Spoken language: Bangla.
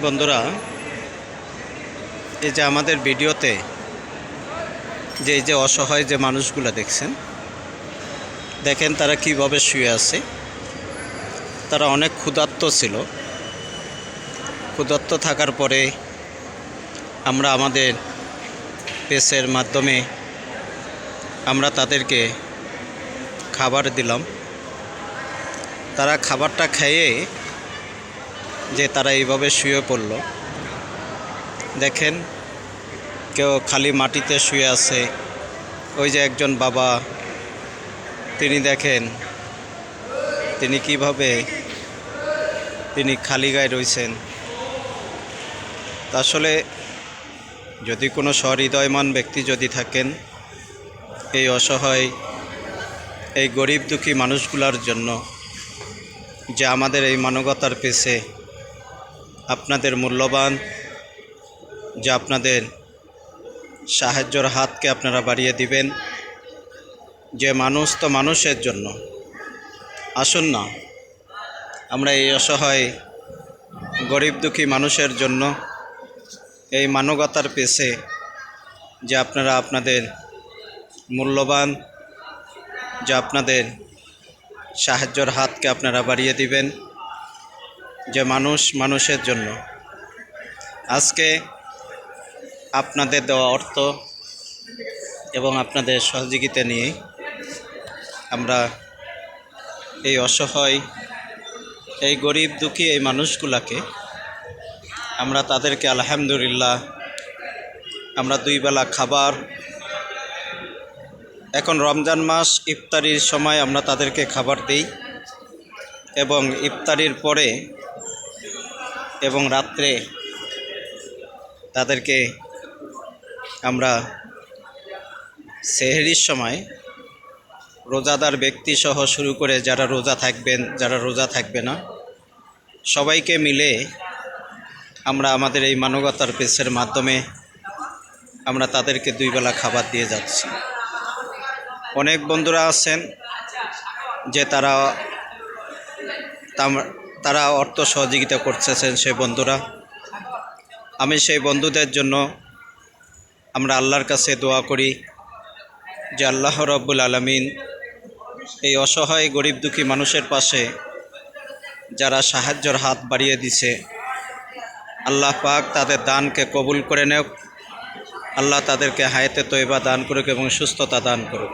বন্ধুরা, এই যে আমাদের ভিডিওতে যে অসহায় যে মানুষগুলো দেখেন তারা কিভাবে শুয়ে আছে। তারা অনেক ক্ষুধার্ত ছিল। ক্ষুধার্ত থাকার পরে আমরা আমাদের পেজের মাধ্যমে আমরা তাদেরকে খাবার দিলাম। তারা খাবারটা খেয়ে যে তারা এইভাবে শুয়ে পড়ল। দেখেন, কেউ খালি মাটিতে শুয়ে আছে। ওই যে একজন বাবা, তিনি দেখেন তিনি কিভাবে তিনি খালি গায়ে রয়েছেন। আসলে যদি কোনো সহৃদয়মান ব্যক্তি যদি থাকেন, এই অসহায় এই গরিব দুঃখী মানুষগুলোর জন্য, যে আমাদের এই মানবতার পেছে আপনাদের মূল্যবান যে আপনাদের সাহায্যের হাতকে আপনারা বাড়িয়ে দিবেন। যে মানুষ তো মানুষের জন্য, আসুন না আমরা এই অসহায় গরিব দুঃখী মানুষের জন্য এই মানবতার পেছে যে আপনারা আপনাদের মূল্যবান যে আপনাদের সাহায্যের হাতকে আপনারা বাড়িয়ে দিবেন। যে মানুষ মানুষের জন্য, আজকে আপনাদের দেওয়া অর্থ এবং আপনাদের সহযোগিতা নিয়ে আমরা এই অসহায় এই গরিব দুঃখী এই মানুষগুলোকে আমরা তাদেরকে আলহামদুলিল্লাহ আমরা 2 বেলা খাবার, এখন রমজান মাস ইফতারির সময় আমরা তাদেরকে খাবার দিই এবং ইফতারির পরে এবং রাত্রে তাদেরকে আমরা সেহরির সময় রোজাদার ব্যক্তি সহ শুরু করে যারা রোজা থাকবেন, যারা রোজা থাকবে না, সবাইকে মিলে আমরা আমাদের এই মানবতার পেজের মাধ্যমে আমরা তাদেরকে 2 বেলা খাবার দিয়ে যাচ্ছি। অনেক বন্ধুরা আছেন যে তারা অর্থ সহযোগিতা করতেছেন। সেই বন্ধুরা, আমি সেই বন্ধুদের জন্য আমরা আল্লাহর কাছে দোয়া করি যে আল্লাহ রব্বুল আলামিন এই অসহায় গরিব দুঃখী মানুষের পাশে যারা সাহায্যের হাত বাড়িয়ে দিছে, আল্লাহ পাক তাদের দানকে কবুল করে নেক। আল্লাহ তাদেরকে হায়াতে তয়বা দান করুক এবং সুস্থতা দান করুক।